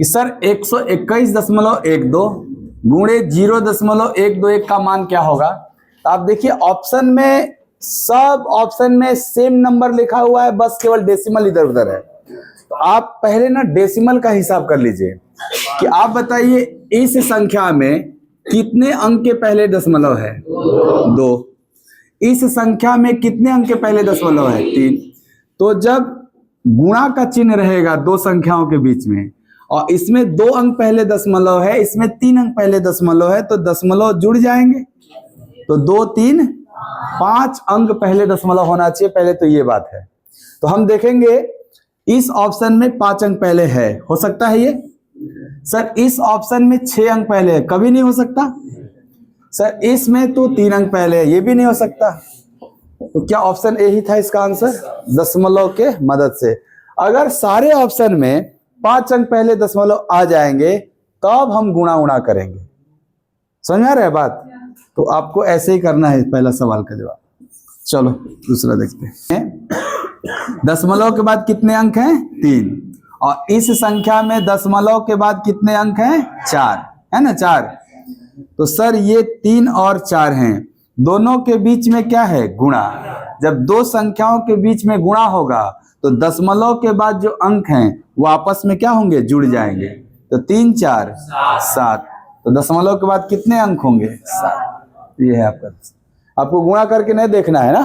कि सर 121.12 गुणे 0.121 का मान क्या होगा। तो आप देखिए ऑप्शन में, सब ऑप्शन में सेम नंबर लिखा हुआ है, बस केवल डेसिमल इधर उधर है। तो आप पहले ना डेसिमल का हिसाब कर लीजिए कि आप बताइए इस संख्या में कितने अंक के पहले दशमलव है, 2। इस संख्या में कितने अंक के पहले दशमलव है, 3। तो जब गुणा का चिन्ह रहेगा दो संख्याओं के बीच में, और इसमें 2 अंक पहले दशमलव है, इसमें 3 अंक पहले दशमलव है, तो दशमलव जुड़ जाएंगे। तो 2, 3, 5 अंक पहले दशमलव होना चाहिए पहले, तो ये बात है। तो हम देखेंगे इस ऑप्शन में 5 अंक पहले है, हो सकता है ये। सर इस ऑप्शन में 6 अंक पहले है, कभी नहीं हो सकता। सर इसमें तो 3 अंक पहले है, ये भी नहीं हो सकता। तो क्या ऑप्शन ए ही था इसका आंसर, दशमलव के मदद से। अगर सारे ऑप्शन में 5 अंक पहले दशमलव आ जाएंगे तब हम गुणा उणा करेंगे। समझ आ रहा है बात। तो आपको ऐसे ही करना है पहला सवाल का जवाब। चलो दूसरा देखते हैं। दशमलव के बाद कितने अंक हैं, 3। और इस संख्या में दशमलव के बाद कितने अंक हैं, 4 है ना, 4। तो सर ये 3 और 4 हैं, दोनों के बीच में क्या है, गुणा। जब दो संख्याओं के बीच में गुणा होगा तो दशमलव के बाद जो अंक हैं वो आपस में क्या होंगे, जुड़ जाएंगे। तो 3, 4, 7। तो दशमलव के बाद कितने अंक होंगे, 7। ये है आपका। आपको गुणा करके नहीं देखना है ना,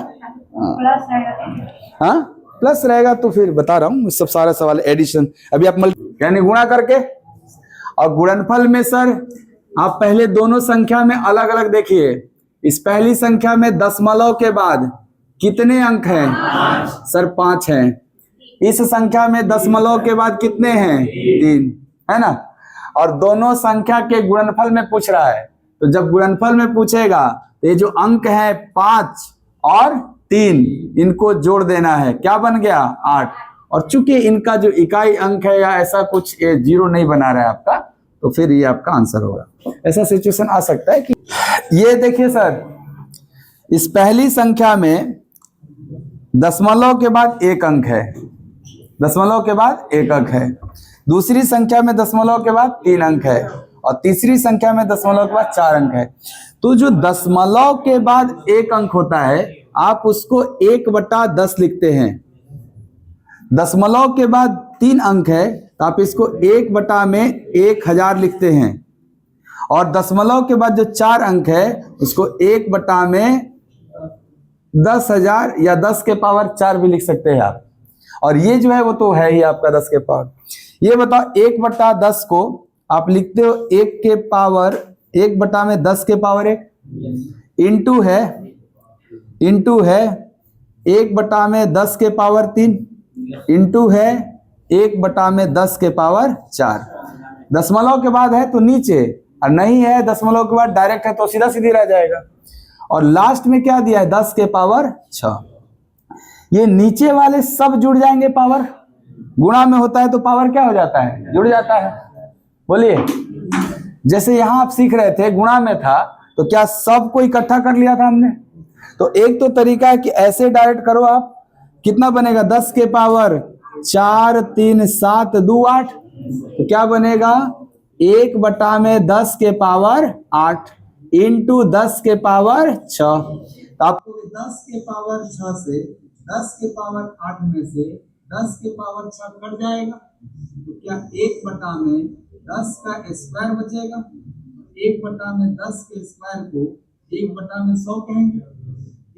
हाँ प्लस रहेगा तो फिर बता रहा हूँ, सब सारा सवाल एडिशन। अभी आप यानी गुणा करके, और गुणनफल में सर आप पहले दोनों संख्या में अलग अलग देखिए। इस पहली संख्या में दशमलव के बाद कितने अंक हैं, सर 5 हैं। इस संख्या में दशमलव के बाद कितने हैं, 3 है ना। और दोनों संख्या के गुणनफल में पूछ रहा है, तो जब गुणनफल में पूछेगा तो ये जो अंक है 5 और 3, इनको जोड़ देना है, क्या बन गया, 8। और चूंकि इनका जो इकाई अंक है या ऐसा कुछ, ये 0 नहीं बना रहा है आपका, तो फिर ये आपका आंसर होगा। ऐसा सिचुएशन आ सकता है कि ये देखिए सर, इस पहली संख्या में दशमलव के बाद 1 अंक है, दशमलव के बाद 1 अंक है। दूसरी संख्या में दशमलव के बाद 3 अंक है, और तीसरी संख्या में दशमलव के बाद 4 अंक है। तो जो दशमलव के बाद 1 अंक होता है, आप उसको 1/10 लिखते हैं। दशमलव के बाद 3 अंक है तो आप इसको 1/1000 लिखते हैं। और दशमलव के बाद जो 4 अंक है उसको 1/10,000 या 10 के पावर 4 भी लिख सकते हैं आप। और ये जो है वो तो है ही आपका 10 के पावर। ये बताओ 1/10 को आप लिखते हो 1 के पावर 1/10 के पावर 1, इंटू है 1/10 के पावर 3, इंटू है 1/10 के पावर 4। दशमलव के बाद है तो नीचे, और नहीं है दशमलव के बाद डायरेक्ट है तो सीधा सीधी रह जाएगा। और लास्ट में क्या दिया है, 10 के पावर 6। ये नीचे वाले सब जुड़ जाएंगे, पावर गुणा में होता है तो पावर क्या हो जाता है, जुड़ जाता है। बोलिए, जैसे यहां आप सीख रहे थे गुणा में था तो क्या सबको इकट्ठा कर लिया था हमने। तो एक तो तरीका है कि ऐसे डायरेक्ट करो आप, कितना बनेगा, 10 के पावर 4, 3, 7, 2, 8। तो क्या बनेगा, 1/10 के पावर 8 इंटू 10 के पावर 6। तो आपको 10 के पावर 6 से 10 के पावर 8 में से 10 के पावर 6 कट जाएगा, तो क्या 1/10 का स्क्वायर बचेगा। 1/10 के स्क्वायर को 1/100 कहेंगे।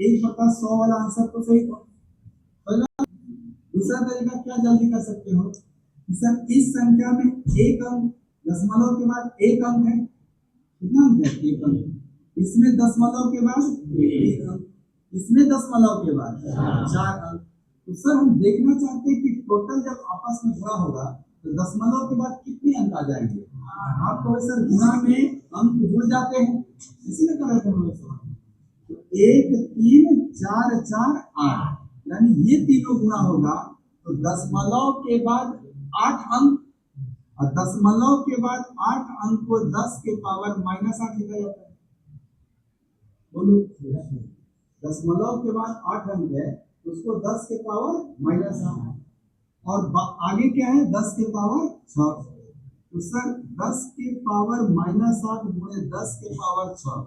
1/100 वाला आंसर तो सही था। दूसरा तरीका क्या जल्दी कर सकते हो, सर इस संख्या में 1 अंक, दशमलव के बाद 1 अंक है, कितना अंक है, 1 अंक। इसमें दशमलव के बाद 1 अंक, इसमें दशमलव के बाद 4 अंक। तो सर हम देखना चाहते हैं कि टोटल जब आपस में गुणा होगा तो दशमलव के बाद कितने अंक आ जाएंगे। आपको सर गुणा में अंक जुड़ जाते हैं, इसीलिए कर रहे थे हम लोग सवाल। तो 1, 3, 4, 4, 8, यानी ये तीनों गुणा होगा तो दशमलव के बाद 8 अंक, और दशमलव के बाद 8 अंक को 10 के पावर -8 लिखा जाता है। बोलो, दशमलव के बाद 8 अंक है तो उसको 10 के पावर -8, और आगे क्या है, 10 के पावर 6। तो सर 10 के पावर -8 गुणे 10 के पावर 6,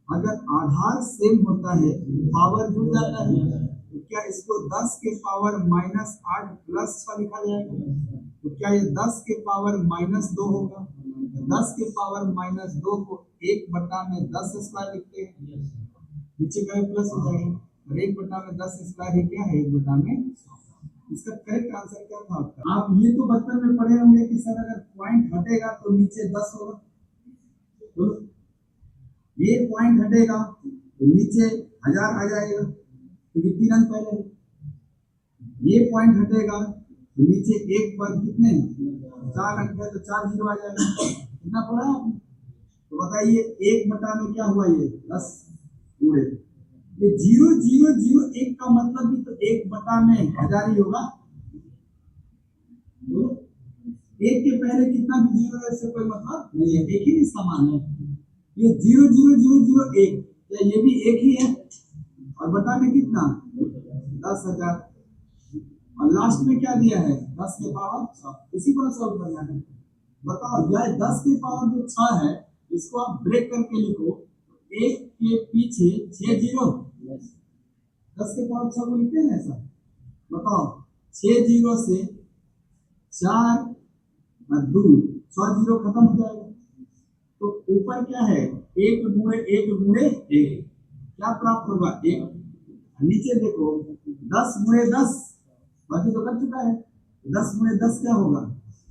अगर आधार सेम होता है पावर जुड़ जाता है, तो क्या इसको 10 के पावर -8 प्लस 6 लिखा जाएगा? तो क्या ये 10 के पावर -2 होगा? 10 के पावर -2 को 1/10 स्क्वायर लिखते हैं, नीचे का प्लस हो जाएगा, और 1/10 स्क्वायर ही क्या है 1/। इसका करेक्ट आंसर क्या था आपका? आप ये तो बचपन में पढ़े होंगे कि सर अगर पॉइंट हटेगा तो नीचे 10 होगा, तो ये पॉइंट हटेगा तो नीचे 1000 आ जाएगा, क्योंकि 3 अंक पहले। ये पॉइंट हटेगा तो नीचे 1 पर कितने 4 अंक है, तो 4 जीरो आ जाएगा। कितना पढ़ा आपने? तो बताइए 1 में क्या हुआ, ये 10 पूरे, ये 0001 का मतलब भी तो 1/1000 ही होगा। तो 1 के पहले कितना भी जीरो है इससे कोई मतलब नहीं है, एक ही इसका मान है। ये 00001, क्या ये भी एक ही है? और बटा में कितना 10,000, और लास्ट में क्या दिया है 10 के पावर 6, इसी को सॉल्व करना है। बताओ यह 10 के पावर जो 6 है, इसको आप ब्रेक करके लिखो, 1 के पीछे 6 जीरो, 10 के पावर 6 को लिखते हैं ऐसा। बताओ 6 जीरो से 4 और 2 6 जीरो खत्म हो जाएगा, तो ऊपर क्या है 1 गुणे 1 गुणे 1, क्या प्राप्त होगा 1। नीचे देखो 10 गुणे 10, बाकी तो कर चुका है, 10 गुणे 10 क्या होगा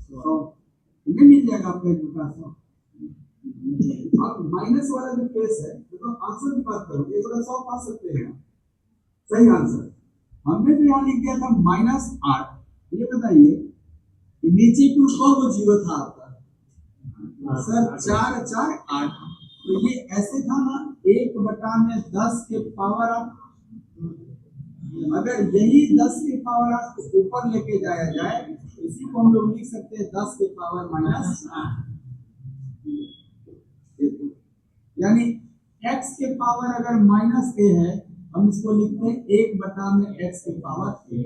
100, ये मिल जाएगा आपको 1/100। अब माइनस वाला जो केस है तो आंसर की बात करो, 1/100 पा सकते हैं सही आंसर। हमने तो यहाँ लिख दिया था -8, ये बताइए नीचे टू कौन जीरो था आपका सर 4 4 8, तो ये ऐसे था ना 1/10 के पावर 8, अगर यही 10 के पावर 8 को ऊपर लेके जाया जाए, इसी को हम लोग लिख सकते हैं 10 के पावर -8, यानी x के पावर अगर -a है, हम इसको लिखते हैं 1/x के पावर a।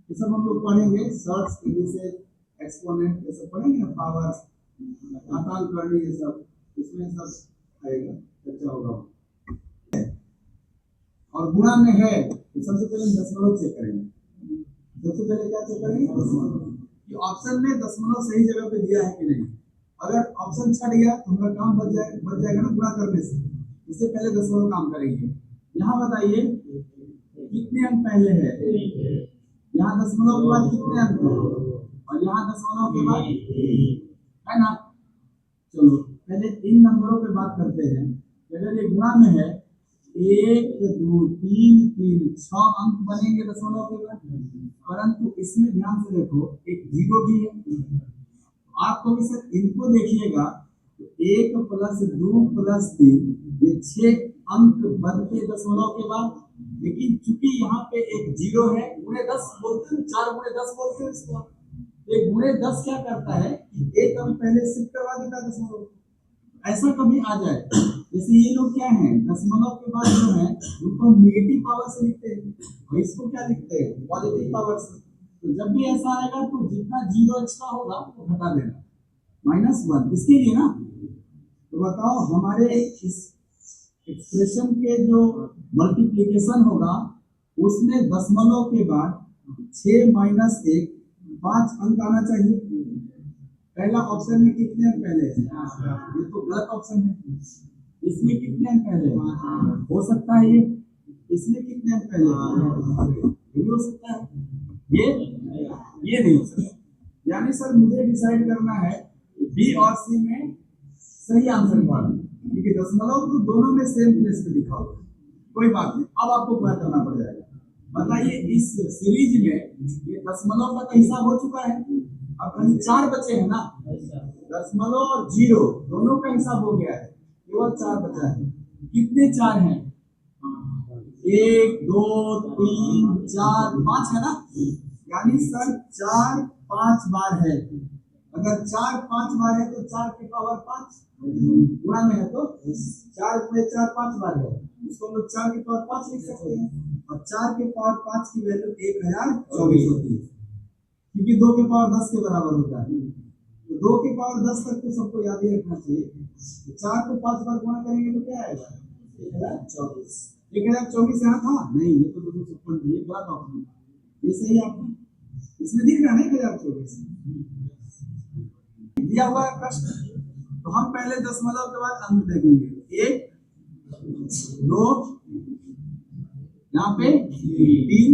ये सब हम लोग पढ़ेंगे, शॉर्ट्स इंडिसेस एक्सपोनेंट ये सब पढ़ेंगे ना, पावर घातांक करनी, ये सब इसमें सब आएगा, चर्चा होगा। और गुणा में है तो सबसे पहले दशमलव चेक करेंगे, सबसे पहले क्या चेक करेंगे कि ऑप्शन में दशमलव सही जगह पे दिया है कि नहीं। अगर ऑप्शन छट गया तो हमारा काम बच जाएगा ना गुणा करने से, इससे पहले दशमलव काम करेंगे। यहाँ बताइए कितने अंक पहले है, यहाँ दशमलव के बाद कितने अंक है, और यहाँ दशमलव के बाद है ना। चलो पहले इन नंबरों पे बात करते हैं। अगर ये गुणा में है 1 2 3 3 6 अंक बनेंगे दशमलव के बाद, परंतु इसमें ध्यान से देखो एक जीरो भी है। आपको भी सर इनको देखिएगा तो 1 + 2 + 3 ये 6 अंक बनते दशमलव के बाद, लेकिन चूंकि यहाँ पे एक जीरो है, गुणे 10 बोलते हैं, 4 गुणे 10 बोलते हैं इसको। एक गुणे 10 क्या करता है कि एक अंक पहले शिफ्ट करवा देता है दशमलव, ऐसा कभी आ जाए। जैसे ये लोग क्या है दशमलव के बाद जो है उनको नेगेटिव पावर से लिखते हैं, और इसको क्या लिखते हैं पॉजिटिव पावर से। तो जब भी ऐसा आएगा तो जितना जीरो एक्स्ट्रा होगा वो घटा देना, -1 इसके लिए ना। तो बताओ हमारे इस एक्सप्रेशन के जो मल्टीप्लिकेशन होगा उसमें दशमलव के बाद 6 - 1 5 अंक आना चाहिए। पहला ऑप्शन में कितने अंक पहले हैं, ये तो गलत ऑप्शन है। इसमें कितने अंक पहले हैं, हो सकता है इसमें कितने अंक पहले हैं, ये हो सकता है, ये नहीं हो सकता। यानी सर मुझे डिसाइड करना है बी और सी में सही आंसर कौन है, क्योंकि दशमलव तो दोनों में सेम प्लेस पे लिखा हुआ। कोई बात नहीं, अब आपको क्या करना पड़ जाएगा। बताइए इस सीरीज में ये दशमलव का हिसाब हो चुका है, अब खाली 4 बचे हैं ना, दशमलव और जीरो दोनों का हिसाब हो गया है, केवल 4 बचा है। कितने 4 हैं 1 2 3 4 5 है ना, यानी सर 4 5 बार है। अगर 4 5 बार है तो 4 की पावर 5 गुणा में है तो 4 गुणे 4 5 बार है, इसको हम लोग 4 की पावर 5 लिख सकते हैं। और 4 के पावर 5 की वैल्यू 1024 होती है, क्योंकि 2 के पावर 10 के बराबर होता है। तो 2 के पावर 10 तक तो सबको याद ही रखना चाहिए। 4 को 5 बार गुणा करेंगे तो क्या आएगा? 1024। 1024 यहाँ था नहीं, ये तो 256 थी, ये गलत ऑप्शन था, ये सही आपका इसमें दिख रहा है 1024 दिया हुआ है प्रश्न। तो हम पहले दशमलव के बाद अंक देखेंगे, 1 2 यहाँ पे 3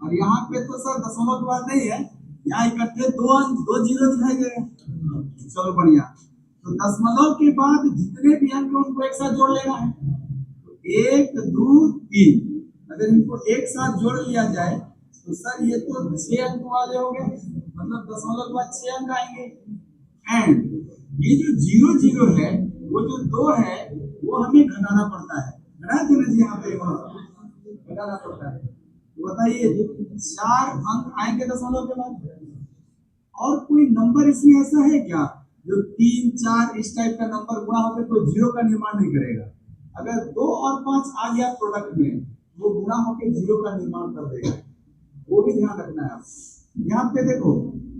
और यहाँ पे तो सर दशमलव के बाद नहीं है, यहाँ इकट्ठे 2 अंक 2 जीरो दिखाई दे रहे हैं। चलो बढ़िया, तो दशमलव के बाद जितने भी अंक हैं उनको एक साथ जोड़ लेना है। तो 1 2 3 अगर इनको एक साथ जोड़ लिया जाए तो सर ये तो 6 अंक वाले हो गए, मतलब दशमलव के बाद 6 अंक आएंगे। एंड ये जो 0 0 है वो जो 2 है वो हमें घटाना पड़ता है, घटा देना जी यहाँ पे घटाना पड़ता है। तो बताइए 4 अंक आएंगे दशमलव के बाद। और कोई नंबर इसमें ऐसा है क्या जो 3 4 इस टाइप का नंबर गुणा होकर कोई जीरो का निर्माण नहीं करेगा? अगर 2 और 5 आ गया प्रोडक्ट में वो गुणा होकर जीरो का निर्माण कर देगा, वो भी ध्यान रखना है आपको। यहाँ पे देखो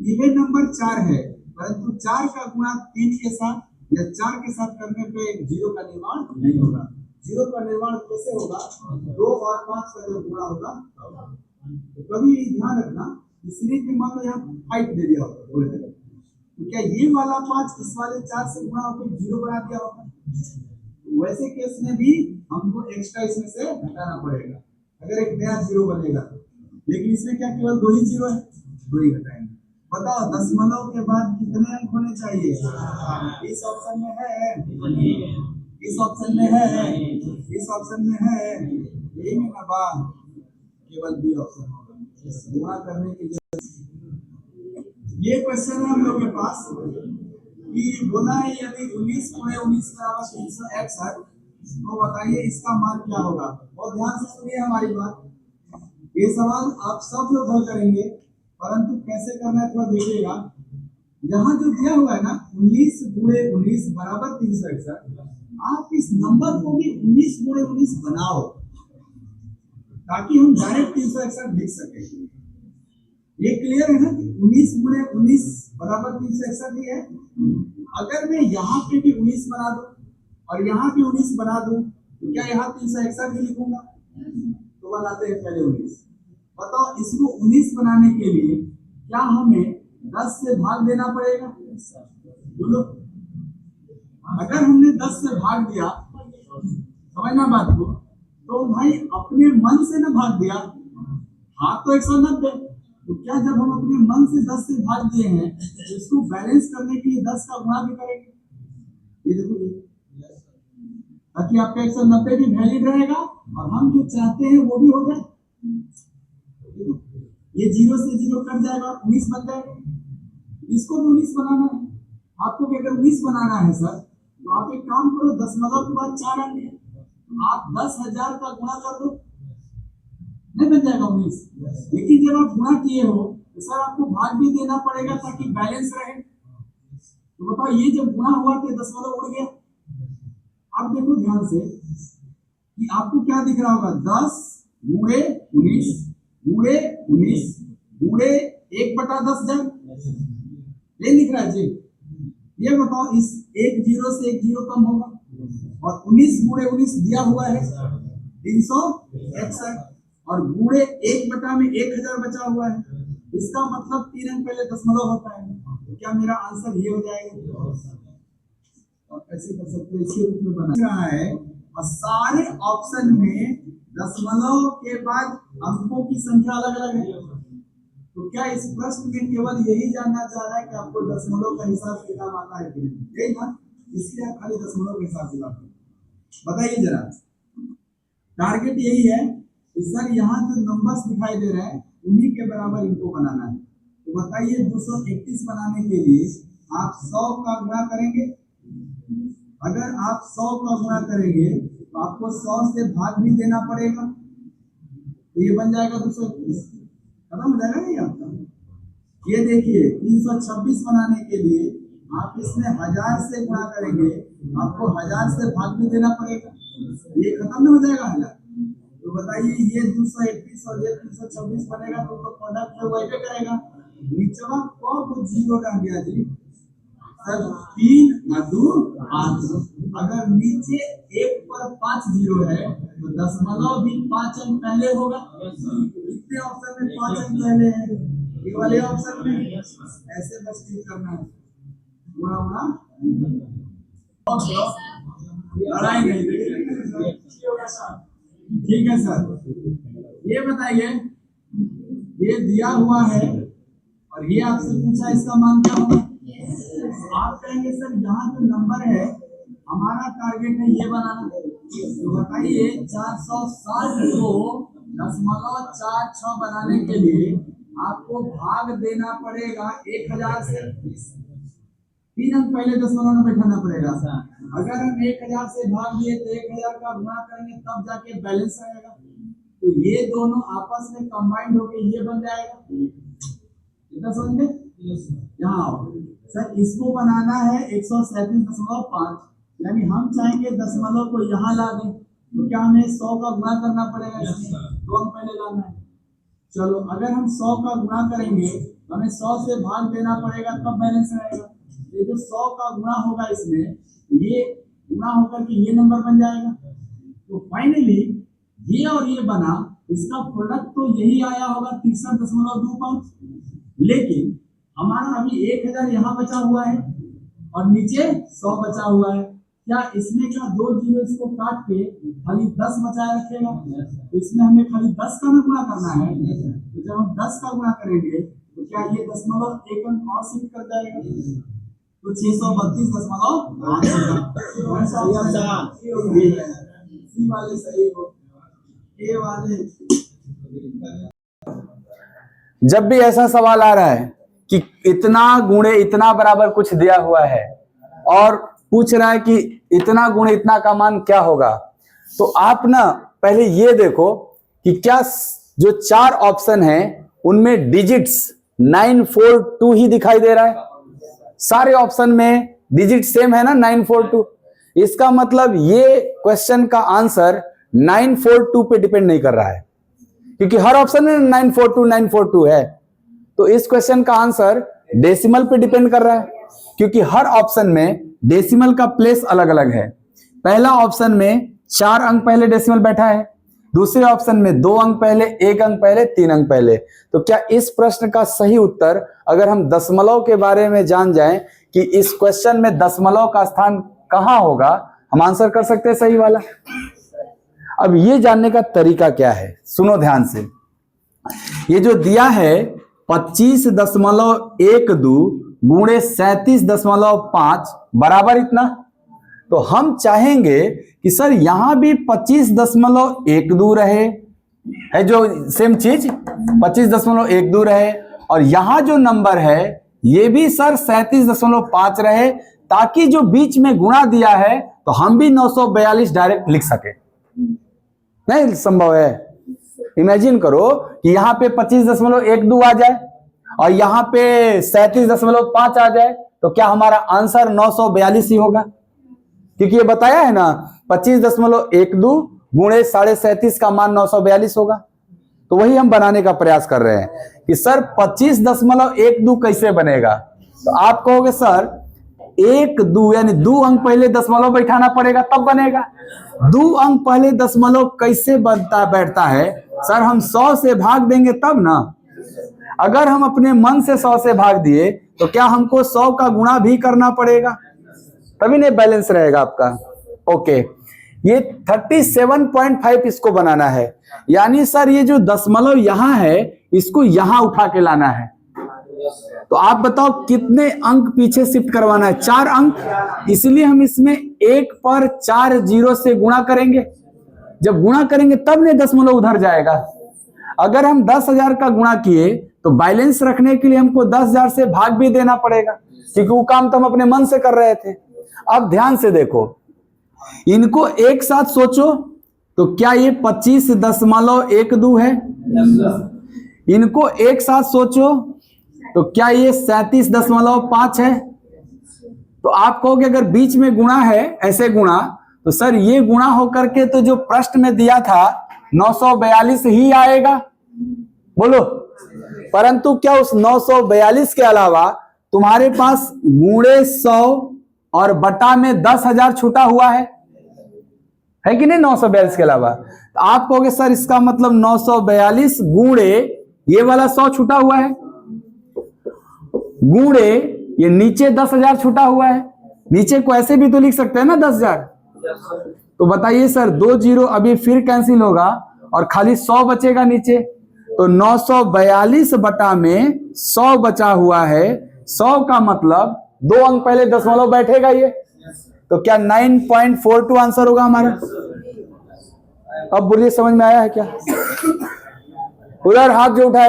इवन नंबर 4 है परंतु 4 का गुणा 3 के साथ या 4 के साथ करने पे जीरो का निर्माण नहीं होगा। जीरो का निर्माण कैसे होगा? 2 और 5 का जब गुणा होगा। तो कभी ध्यान रखना सीरीज में मान लो यहाँ 5 दे दिया होगा बोले थे, तो क्या ये वाला 5 इस वाले 4 से गुणा होकर जीरो बना दिया होगा? वैसे केस में भी हमको एक्स्ट्रा इसमें से घटाना पड़ेगा अगर एक नया जीरो बनेगा। लेकिन इसमें क्या केवल 2 ही जीरो है, 2 ही घटाएंगे। बताओ दशमलव के बाद कितने अंक होने चाहिए? इस ऑप्शन में है, इस ऑप्शन में है, इस ऑप्शन में है, यही में ना बा केवल बी ऑप्शन होगा गुणा करने की जरूरत। ये क्वेश्चन है हम लोग के पास कि बोला है यदि 19 × 19 = 361 तो बताइए इसका मान क्या होगा। और ध्यान से सुनिए हमारी बात, ये सवाल आप सब लोग हल करेंगे परंतु कैसे करना है थोड़ा देखिएगा। यहाँ जो दिया हुआ है ना 19 × 19 = 361, आप इस नंबर को भी 19 × 19 बनाओ ताकि हम डायरेक्ट 361 लिख सके। ये क्लियर है ना कि 19 × 19 = 361 ही है। अगर मैं यहाँ पे भी 19 बना दूं और यहाँ भी 19 बना दूं तो क्या यहाँ 361 ही लिखूंगा? तो बनाते हैं पहले 19। बताओ इसको 19 बनाने के लिए क्या हमें 10 से भाग देना पड़ेगा? बोलो, अगर हमने 10 से भाग दिया, समझना बात को, तो भाई अपने मन से ना भाग दिया, हाथ तो 190, तो क्या जब हम अपने मन से 10 से भाग दिए हैं तो इसको बैलेंस करने के लिए 10 का गुणा भी करेंगे। ये देखो ये, ताकि आपका 190 भी वैलिड रहेगा और हम जो चाहते हैं वो भी हो जाए। ये 0 से 0 कट जाएगा, 19 बन जाएगा। इसको भी 19 बनाना है आपको। अगर 19 बनाना है सर तो आप एक काम करो, दशमलव के बाद 4 अंक है, आप 10,000 का गुणा कर दो, नहीं बन जाएगा 19। लेकिन जब आप गुणा किए हो तो सर आपको भाग भी देना पड़ेगा ताकि बैलेंस रहे। तो बताओ ये जब गुणा हुआ तो दशमलव उड़ गया। अब देखो ध्यान से कि आपको क्या दिख रहा होगा, 10 × 19 × 19 × 1/10 जब ये लिख रहा है जी। ये बताओ इस 1 0 से 1 0 कम होगा और 19 × 19 दिया हुआ है 361 और गुणे 1/1000 बचा हुआ है। इसका मतलब 3 अंक पहले दशमलव होता है। तो क्या मेरा आंसर ये हो जाएगा? आप ऐसे कर सकते हो, इसी रूप में बना रहा है। और सारे ऑप्शन में दशमलव के बाद अंकों की संख्या अलग अलग है। तो क्या इस प्रश्न में केवल यही जानना चाह रहा है कि आपको दशमलव का हिसाब किताब आता है कि नहीं? यही ना, इसलिए आप खाली दशमलव का हिसाब किताब बताइए जरा। टारगेट यही है कि सर यहाँ जो नंबर्स दिखाई दे रहे हैं उन्हीं के बराबर इनको बनाना है। तो बताइए 231 बनाने के लिए आप 100 का गुणा करेंगे। अगर आप 100 का गुणा करेंगे तो आपको 100 से भाग भी देना पड़ेगा, तो ये बन जाएगा 231, खत्म हो जाएगा नहीं आपका। ये देखिए 326 बनाने के लिए आप इसमें 1000 से गुणा करेंगे, आपको 1000 से भाग भी देना पड़ेगा, ये खत्म नहीं हो जाएगा 1000। तो बताइए ये 231 और ये 326 बनेगा तो प्रोडक्ट में वही पे करेगा। नीचवा कब जीरो रह गया जी? सर 3 और 2 5। अगर नीचे 1 पर 5 जीरो है तो दशमलव भी 5 अंक पहले होगा। कितने ऑप्शन में 5 अंक पहले है? ये वाले ऑप्शन में। ऐसे बस ठीक करना है, गुणा होना लड़ाई नहीं। ठीक है सर, ये बताइए, ये दिया हुआ है और ये आपसे पूछा इसका मान क्या होगा? आप कहेंगे सर यहाँ जो नंबर है हमारा टारगेट है ये बनाना, तो बताइए 460 को 0.46 बनाने के लिए आपको भाग देना पड़ेगा 1000 से। 3 अंक पहले दशमलव में बैठाना पड़ेगा। अगर हम 1000 से भाग दिए तो 1000 का गुणा करेंगे तब जाके बैलेंस आएगा। तो ये दोनों आपस में कंबाइंड होके ये बन जाएगा। कितना समझे? यहाँ सर इसको बनाना है 137.5, यानी हम चाहेंगे दशमलव को यहाँ ला दें, तो क्या हमें 100 का गुणा करना पड़ेगा? इसमें 2 अंक पहले लाना है। चलो अगर हम 100 का गुणा करेंगे तो हमें 100 से भाग देना पड़ेगा तब बैलेंस आएगा। ये जो 100 का गुणा होगा इसमें, ये गुणा होकर के ये नंबर बन जाएगा। तो फाइनली ये और ये बना, इसका प्रोडक्ट तो यही आया होगा 63.25, लेकिन हमारा अभी 1000 यहाँ बचा हुआ है और नीचे 100 बचा हुआ है। क्या इसमें क्या 2 जीरो इसको काट के खाली 10 बचाए रखेगा? तो इसमें हमें खाली 10 का गुणा करना है। तो जब हम 10 का गुणा करेंगे तो क्या ये दशमलव 1 अंक और शिफ्ट कर जाएगा? तो 632.8 सी वाले सही हो, ए वाले। जब भी ऐसा सवाल आ रहा है कि इतना गुणे इतना बराबर कुछ दिया हुआ है और पूछ रहा है कि इतना गुणे इतना का मान क्या होगा, तो आप ना पहले ये देखो कि क्या जो 4 ऑप्शन है उनमें डिजिट्स 942 ही दिखाई दे रहा है। सारे ऑप्शन में डिजिट सेम है ना, 942। इसका मतलब ये क्वेश्चन का आंसर 942 पे डिपेंड नहीं कर रहा है, क्योंकि हर ऑप्शन में 942 है। तो इस क्वेश्चन का आंसर डेसिमल पे डिपेंड कर रहा है, क्योंकि हर ऑप्शन में डेसिमल का प्लेस अलग अलग है। पहला ऑप्शन में 4 अंक पहले डेसिमल बैठा है, दूसरे ऑप्शन में 2 अंक पहले, 1 अंक पहले, 3 अंक पहले। तो क्या इस प्रश्न का सही उत्तर, अगर हम दशमलव के बारे में जान जाएं कि इस क्वेश्चन में दशमलव का स्थान कहां होगा, हम आंसर कर सकते हैं सही वाला। अब ये जानने का तरीका क्या है, सुनो ध्यान से। ये जो दिया है 25.12 गुणे 37.5 बराबर इतना, तो हम चाहेंगे कि सर यहां भी 25.12 रहे, है जो सेम चीज 25.12 रहे, और यहां जो नंबर है ये भी सर 37.5 रहे, ताकि जो बीच में गुणा दिया है तो हम भी 942 डायरेक्ट लिख सके। नहीं संभव है। इमेजिन करो कि यहाँ पे 25.12 आ जाए और यहाँ पे 37.5 आ जाए, तो क्या हमारा आंसर 942 ही होगा? क्योंकि ये बताया है ना 25.12 गुणे 37.5 का मान 942 होगा। तो वही हम बनाने का प्रयास कर रहे हैं कि सर 25.12 कैसे बनेगा। तो आप कहोगे सर 1-2 यानी 2 अंक पहले दशमलव बैठाना पड़ेगा तब बनेगा। 2 अंक पहले दशमलव कैसे बैठता है सर? हम 100 से भाग देंगे तब ना। अगर हम अपने मन से 100 से भाग दिए तो क्या हमको 100 का गुणा भी करना पड़ेगा? तभी नहीं बैलेंस रहेगा आपका। ओके, ये 37.5 इसको बनाना है, यानी सर ये जो दशमलव यहां है इसको यहां उठा के लाना है। तो आप बताओ कितने अंक पीछे शिफ्ट करवाना है? 4 अंक। इसलिए हम इसमें 1 पर 4 जीरो से गुणा करेंगे। जब गुणा करेंगे तब नहीं दशमलव उधर जाएगा। अगर हम 10,000 का गुणा किए तो बैलेंस रखने के लिए हमको 10,000 से भाग भी देना पड़ेगा, क्योंकि वो काम तो हम अपने मन से कर रहे थे। अब ध्यान से देखो, इनको एक साथ सोचो तो क्या ये 25.12 है? इनको एक साथ सोचो तो क्या ये 37.5 है? तो आप कहोगे अगर बीच में गुणा है, ऐसे गुणा, तो सर ये गुणा होकर के तो जो प्रश्न में दिया था 942 ही आएगा। बोलो, परंतु क्या उस 942 के अलावा तुम्हारे पास गुणे 100 और बटा में 10,000 छूटा हुआ है कि नहीं 942 के अलावा। तो आप कहोगे सर इसका मतलब 942 गुणे ये वाला 100 छूटा हुआ है, गुणे ये नीचे 10,000 छूटा हुआ है। नीचे को ऐसे भी तो लिख सकते हैं ना 10,000। तो बताइए सर 2 जीरो अभी फिर कैंसिल होगा और खाली 100 बचेगा नीचे। तो 942 बटा में 100 बचा हुआ है। 100 का मतलब 2 अंक पहले दशमलव बैठेगा ये, तो क्या 9.42 आंसर होगा हमारा। अब बोलिए समझ में आया है क्या। उधर हाथ जो उठाया